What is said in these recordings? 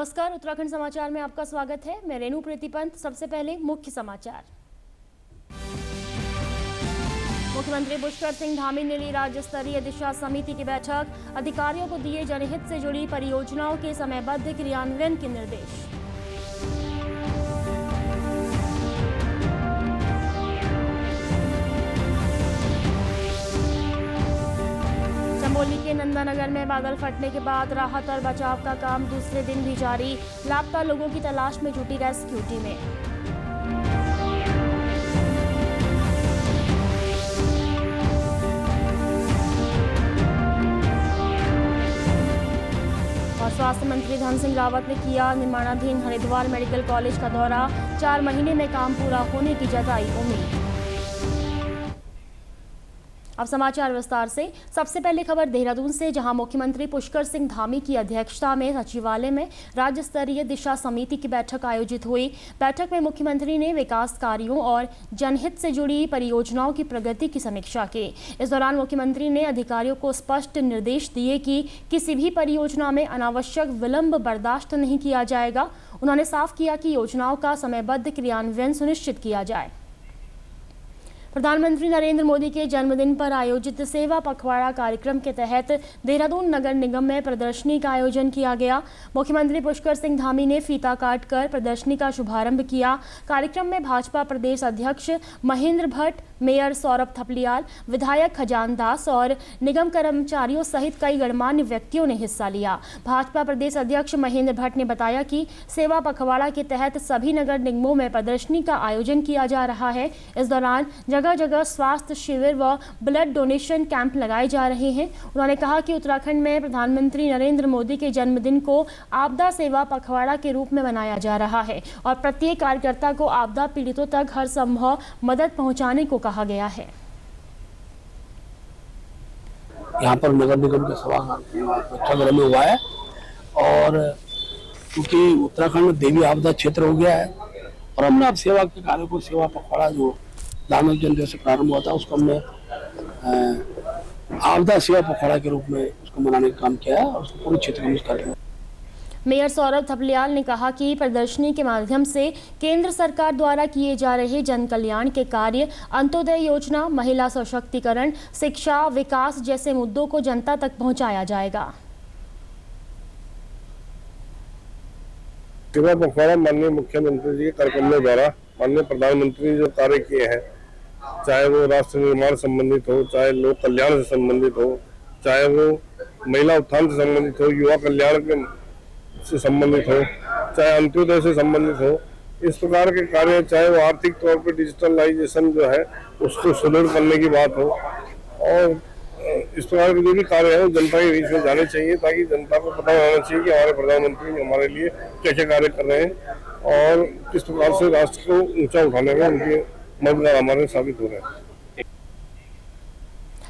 नमस्कार, उत्तराखंड समाचार में आपका स्वागत है। मैं रेणु प्रीति पंत। सबसे पहले मुख्य समाचार। मुख्यमंत्री पुष्कर सिंह धामी ने ली राज्य स्तरीय दिशा समिति की बैठक। अधिकारियों को दिए जनहित से जुड़ी परियोजनाओं के समयबद्ध क्रियान्वयन के निर्देश। चमोली के नंदानगर में बादल फटने के बाद राहत और बचाव का काम दूसरे दिन भी जारी। लापता लोगों की तलाश में जुटी रेस्क्यू टीमें। और स्वास्थ्य मंत्री धन सिंह रावत ने किया निर्माणाधीन हरिद्वार मेडिकल कॉलेज का दौरा। 4 महीने में काम पूरा होने की जताई उम्मीद। अब समाचार विस्तार से। सबसे पहले खबर देहरादून से, जहां मुख्यमंत्री पुष्कर सिंह धामी की अध्यक्षता में सचिवालय में राज्य स्तरीय दिशा समिति की बैठक आयोजित हुई। बैठक में मुख्यमंत्री ने विकास कार्यों और जनहित से जुड़ी परियोजनाओं की प्रगति की समीक्षा की। इस दौरान मुख्यमंत्री ने अधिकारियों को स्पष्ट निर्देश दिए कि किसी भी परियोजना में अनावश्यक विलंब बर्दाश्त नहीं किया जाएगा। उन्होंने साफ किया कि योजनाओं का समयबद्ध क्रियान्वयन सुनिश्चित किया जाए। प्रधानमंत्री नरेंद्र मोदी के जन्मदिन पर आयोजित सेवा पखवाड़ा कार्यक्रम के तहत देहरादून नगर निगम में प्रदर्शनी का आयोजन किया गया। मुख्यमंत्री पुष्कर सिंह धामी ने फीता काटकर प्रदर्शनी का शुभारंभ किया। कार्यक्रम में भाजपा प्रदेश अध्यक्ष महेंद्र भट्ट, मेयर सौरभ थपलियाल, विधायक खजान दास और निगम कर्मचारियों सहित कई गणमान्य व्यक्तियों ने हिस्सा लिया। भाजपा प्रदेश अध्यक्ष महेंद्र भट्ट ने बताया कि सेवा पखवाड़ा के तहत सभी नगर निगमों में प्रदर्शनी का आयोजन किया जा रहा है। इस दौरान जगह जगह स्वास्थ्य शिविर व ब्लड डोनेशन कैंप लगाए जा रहे हैं। उन्होंने कहा कि उत्तराखंड में प्रधानमंत्री नरेंद्र मोदी के जन्मदिन को आपदा सेवा पखवाड़ा के रूप में मनाया जा रहा है और प्रत्येक कार्यकर्ता को आपदा पीड़ितों तक हर संभव मदद पहुंचाने को कहा गया है। यहाँ पर नगर निगम के सभागार में हुआ है और क्योंकि उत्तराखंड में देवी आपदा क्षेत्र हो गया है और हमने अब सेवा के कार्य को सेवा पखवाड़ा जो दानव जयंती से प्रारंभ हुआ था उसको हमने आपदा सेवा पखवाड़ा के रूप में उसको मनाने का काम किया है और उसको पूरे क्षेत्र में कार्यक्रम। मेयर सौरभ थपलियाल ने कहा कि प्रदर्शनी के माध्यम से केंद्र सरकार द्वारा किए जा रहे जन कल्याण के कार्य, अंत्योदय योजना, महिला सशक्तिकरण, शिक्षा, विकास जैसे मुद्दों को जनता तक पहुंचाया जाएगा। सेवा पखवाड़ा माननीय मुख्यमंत्री जी के कार्यक्रम द्वारा माननीय प्रधानमंत्री ने जो कार्य किए हैं, चाहे वो राष्ट्र निर्माण संबंधित हो, चाहे लोक कल्याण से संबंधित हो, चाहे वो महिला उत्थान से संबंधित हो, युवा कल्याण से संबंधित हो, चाहे अंत्योदय से संबंधित हो, इस प्रकार के कार्य, चाहे वो आर्थिक तौर पे डिजिटलाइजेशन जो है उसको सुदृढ़ करने की बात हो और इस प्रकार के जो भी कार्य है वो जनता के बीच में जाने चाहिए ताकि जनता को पता होना चाहिए कि हमारे प्रधानमंत्री हमारे लिए क्या क्या कार्य कर रहे हैं और किस प्रकार से राष्ट्र को ऊंचा उठाने में उनके मददगार हमारे साबित हो रहे हैं।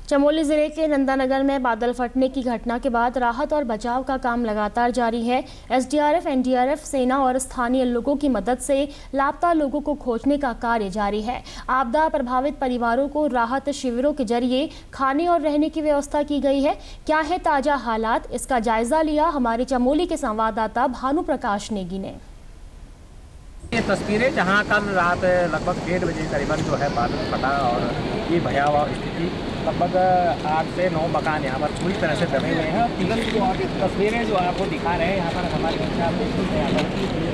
चमोली जिले के नंदानगर में बादल फटने की घटना के बाद राहत और बचाव का काम लगातार जारी है। एसडीआरएफ, एनडीआरएफ, सेना और स्थानीय लोगों की मदद से लापता लोगों को खोजने का कार्य जारी है। आपदा प्रभावित परिवारों को राहत शिविरों के जरिए खाने और रहने की व्यवस्था की गई है। क्या है ताजा हालात, इसका जायजा लिया हमारे चमोली के संवाददाता भानु प्रकाश नेगी ने। ये तस्वीरें जहां कल रात लगभग 1:30 बजे करीबन जो है बादल फटा और ये भयावह स्थिति, लगभग 8 से 9 मकान यहाँ पर पूरी तरह से दबे हुए हैं। और तस्वीरें जो आपको दिखा रहे हैं यहाँ पर हमारे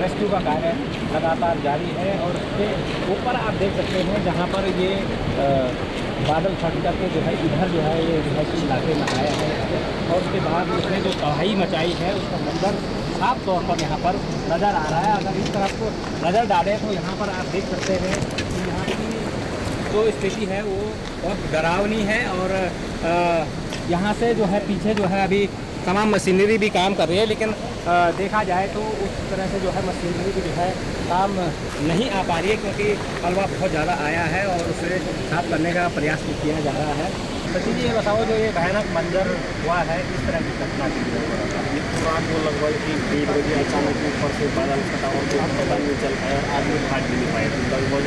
रेस्क्यू का कार्य लगातार जारी है और उसके ऊपर आप देख सकते हैं जहाँ पर ये बादल फट करके जो है इधर जो है ये रिहायशी इलाके में आया है और उसके बाद उसने जो तबाही मचाई है उसका मंजर साफ तौर पर यहाँ पर नज़र आ रहा है। अगर इस तरफ नज़र डालें तो यहाँ पर आप देख सकते हैं कि यहाँ की जो स्थिति है वो बहुत डरावनी है और यहाँ से जो है पीछे जो है अभी तमाम मशीनरी भी काम कर रही है, लेकिन देखा जाए तो उस तरह से जो है मशीनरी भी जो है काम नहीं आ पा रही है क्योंकि मलबा बहुत ज़्यादा आया है और उसे साफ करने का प्रयास भी किया जा रहा है। सचिन जी, ये बताओ जो ये भयानक मंजर हुआ है इस तरह की घटना की रात को लगभग 1:30 बजे अचानक ऊपर से बादल फटा और पता नहीं चल पाया और आदमी भाग भी नहीं पाए। लगभग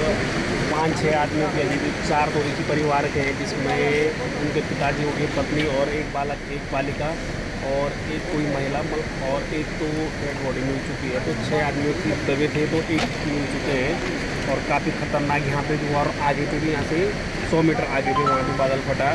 5-6 आदमियों के अभी 4 तो इसी परिवार के हैं जिसमें उनके पिताजी, उनकी पत्नी और एक बालक, एक बालिका और एक कोई महिला और एक तो डेड बॉडी मिल चुकी है। तो 6 आदमियों की दबे थे तो 1 मिल चुके हैं और काफ़ी ख़तरनाक यहाँ पे जो और आगे पे भी यहाँ से 100 मीटर आगे पे वहाँ भी बादल फटा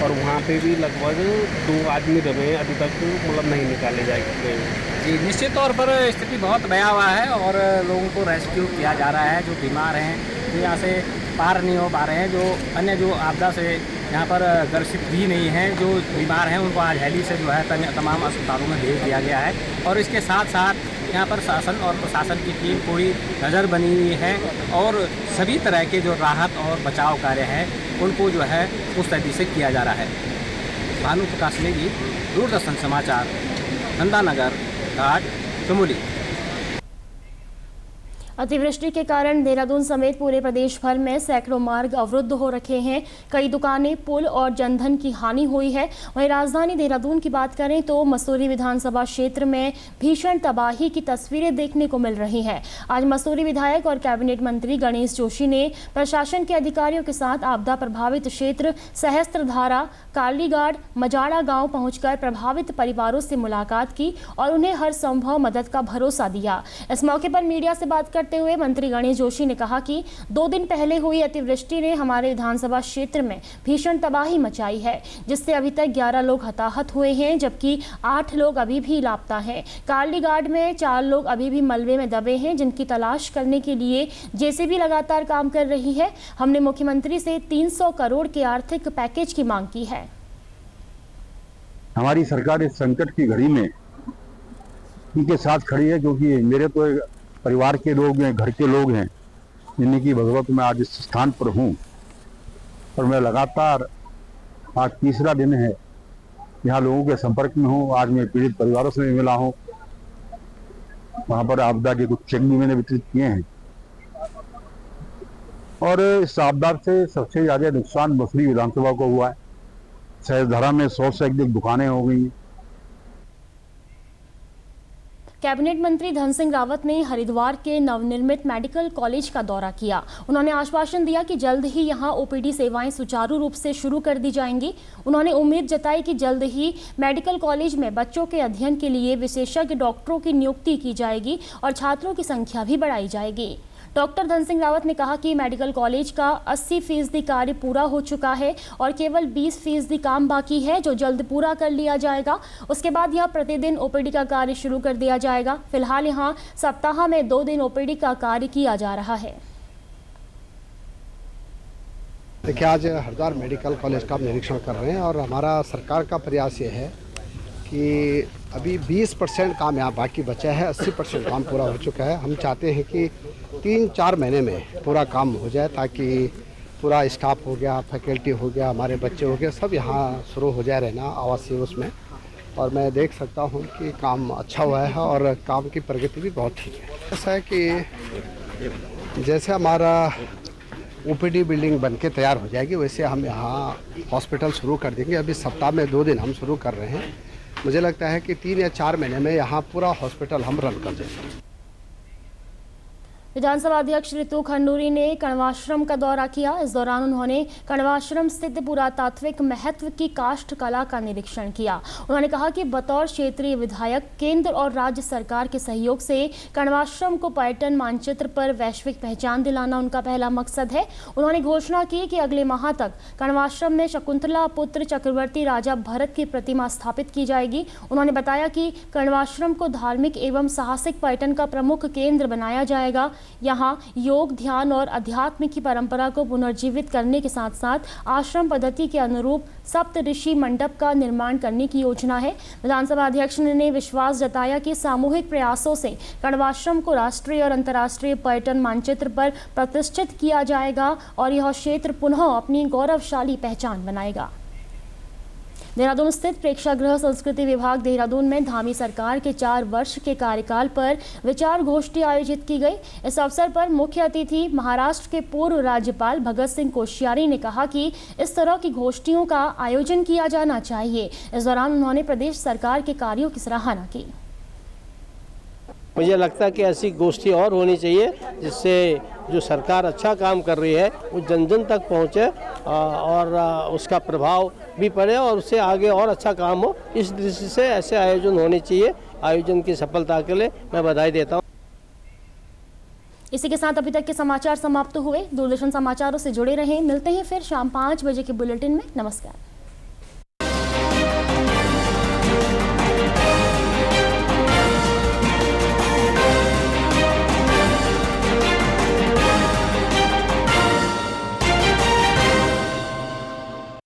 और वहाँ पे भी लगभग 2 आदमी दबे हैं, अभी तक मतलब नहीं निकाले गए। जी, निश्चित तौर पर स्थिति बहुत भयावह है और लोगों को रेस्क्यू किया जा रहा है। जो बीमार हैं जो यहाँ से पार नहीं हो पा रहे हैं, जो अन्य जो आपदा से यहाँ पर ग्रसित भी नहीं हैं, जो बीमार हैं उनको आज हेली से जो है तमाम अस्पतालों में भेज दिया गया है। और इसके साथ साथ यहाँ पर शासन और प्रशासन की टीम पूरी नज़र बनी हुई है और सभी तरह के जो राहत और बचाव कार्य हैं उनको जो है उस तरीके से किया जा रहा है। भानु प्रकाश नेगी, दूरदर्शन समाचार, नंदानगर घाट, चमोली। अतिवृष्टि के कारण देहरादून समेत पूरे प्रदेश भर में सैकड़ों मार्ग अवरुद्ध हो रखे हैं। कई दुकानें, पुल और जनधन की हानि हुई है। वहीं राजधानी देहरादून की बात करें तो मसूरी विधानसभा क्षेत्र में भीषण तबाही की तस्वीरें देखने को मिल रही हैं। आज मसूरी विधायक और कैबिनेट मंत्री गणेश जोशी ने प्रशासन के अधिकारियों के साथ आपदा प्रभावित क्षेत्र सहस्त्रधारा, कालीगाड़, मजाड़ा गाँव पहुंचकर प्रभावित परिवारों से मुलाकात की और उन्हें हर संभव मदद का भरोसा दिया। इस मौके पर मीडिया से बात करते हुए मंत्री गणेश जोशी ने कहा कि 2 दिन पहले हुई अतिवृष्टि ने हमारे विधानसभा क्षेत्र में भीषण तबाही मचाई है, जिससे अभी तक 11 लोग हताहत हुए हैं, जबकि 8 लोग अभी भी लापता हैं। कालीगाड़ में 4 लोग अभी भी मलबे में दबे हैं, जिनकी तलाश करने के लिए जेसीबी लगातार काम कर रही है। हमने मुख्यमंत्री से 300 करोड़ के आर्थिक पैकेज की मांग की है। हमारी सरकार इस संकट की घड़ी में उनके साथ खड़ी है, क्योंकि मेरे तो परिवार के लोग हैं, घर के लोग हैं, जिन्हीं की बदौलत मैं आज इस स्थान पर हूँ और मैं लगातार आज तीसरा दिन है यहाँ लोगों के संपर्क में हूँ। आज मैं पीड़ित परिवारों से भी मिला हूँ, वहाँ पर आपदा के कुछ चेक भी मैंने वितरित किए हैं। और इस आपदा से सबसे ज्यादा नुकसान मसूरी विधानसभा को हुआ है। सहस्त्रधारा में 100 से अधिक दुकानें हो गई। कैबिनेट मंत्री धन सिंह रावत ने हरिद्वार के नवनिर्मित मेडिकल कॉलेज का दौरा किया। उन्होंने आश्वासन दिया कि जल्द ही यहां ओपीडी सेवाएं सुचारू रूप से शुरू कर दी जाएंगी। उन्होंने उम्मीद जताई कि जल्द ही मेडिकल कॉलेज में बच्चों के अध्ययन के लिए विशेषज्ञ डॉक्टरों की नियुक्ति की जाएगी और छात्रों की संख्या भी बढ़ाई जाएगी। डॉक्टर धन सिंह रावत ने कहा कि मेडिकल कॉलेज का 80% कार्य पूरा हो चुका है और केवल 20% काम बाकी है, जो जल्द पूरा कर लिया जाएगा। उसके बाद यहां प्रतिदिन ओपीडी का कार्य शुरू कर दिया जाएगा। फिलहाल यहां सप्ताह में 2 दिन ओपीडी का कार्य किया जा रहा है। देखिए, आज हरिद्वार मेडिकल कॉलेज का निरीक्षण कर रहे हैं और हमारा सरकार का प्रयास ये है कि अभी 20% काम यहाँ बाकी बचा है, 80% काम पूरा हो चुका है। हम चाहते हैं कि 3-4 महीने में पूरा काम हो जाए, ताकि पूरा स्टाफ हो गया, फैकल्टी हो गया, हमारे बच्चे हो गए, सब यहाँ शुरू हो जाए रहना आवासीय उसमें। और मैं देख सकता हूँ कि काम अच्छा हुआ है और काम की प्रगति भी बहुत ठीक है। ऐसा है कि जैसे हमारा ओपीडी बिल्डिंग बनके तैयार हो जाएगी, वैसे हम यहाँ हॉस्पिटल शुरू कर देंगे। अभी सप्ताह में 2 दिन हम शुरू कर रहे हैं। मुझे लगता है कि 3 या 4 महीने में यहाँ पूरा हॉस्पिटल हम रन कर देंगे। विधानसभा अध्यक्ष ऋतु खंडूरी ने कण्वाश्रम का दौरा किया। इस दौरान उन्होंने कण्वाश्रम स्थित पुरातात्विक महत्व की काष्ठ कला का निरीक्षण किया। उन्होंने कहा कि बतौर क्षेत्रीय विधायक केंद्र और राज्य सरकार के सहयोग से कण्वाश्रम को पर्यटन मानचित्र पर वैश्विक पहचान दिलाना उनका पहला मकसद है। उन्होंने घोषणा की कि अगले माह तक कण्वाश्रम में शकुंतला पुत्र चक्रवर्ती राजा भरत की प्रतिमा स्थापित की जाएगी। उन्होंने बताया कि कण्वाश्रम को धार्मिक एवं साहसिक पर्यटन का प्रमुख केंद्र बनाया जाएगा। यहाँ योग, ध्यान और अध्यात्म की परंपरा को पुनर्जीवित करने के साथ साथ आश्रम पद्धति के अनुरूप सप्त ऋषि मंडप का निर्माण करने की योजना है। विधानसभा अध्यक्ष ने विश्वास जताया कि सामूहिक प्रयासों से कण्वाश्रम को राष्ट्रीय और अंतर्राष्ट्रीय पर्यटन मानचित्र पर प्रतिष्ठित किया जाएगा और यह क्षेत्र पुनः अपनी गौरवशाली पहचान बनाएगा। देहरादून स्थित प्रेक्षागृह संस्कृति विभाग देहरादून में धामी सरकार के 4 वर्ष के कार्यकाल पर विचार गोष्ठी आयोजित की गई। इस अवसर पर मुख्य अतिथि महाराष्ट्र के पूर्व राज्यपाल भगत सिंह कोश्यारी ने कहा कि इस तरह की गोष्ठियों का आयोजन किया जाना चाहिए। इस दौरान उन्होंने प्रदेश सरकार के कार्यों की सराहना की। मुझे लगता है कि ऐसी गोष्ठी और होनी चाहिए जिससे जो सरकार अच्छा काम कर रही है वो जन जन तक पहुँचे और उसका प्रभाव भी पड़े और उससे आगे और अच्छा काम हो। इस दृष्टि से ऐसे आयोजन होने चाहिए। आयोजन की सफलता के लिए मैं बधाई देता हूँ। इसी के साथ अभी तक के समाचार समाप्त हुए। दूरदर्शन समाचारों से जुड़े रहें। मिलते हैं फिर शाम 5 बजे के बुलेटिन में। नमस्कार।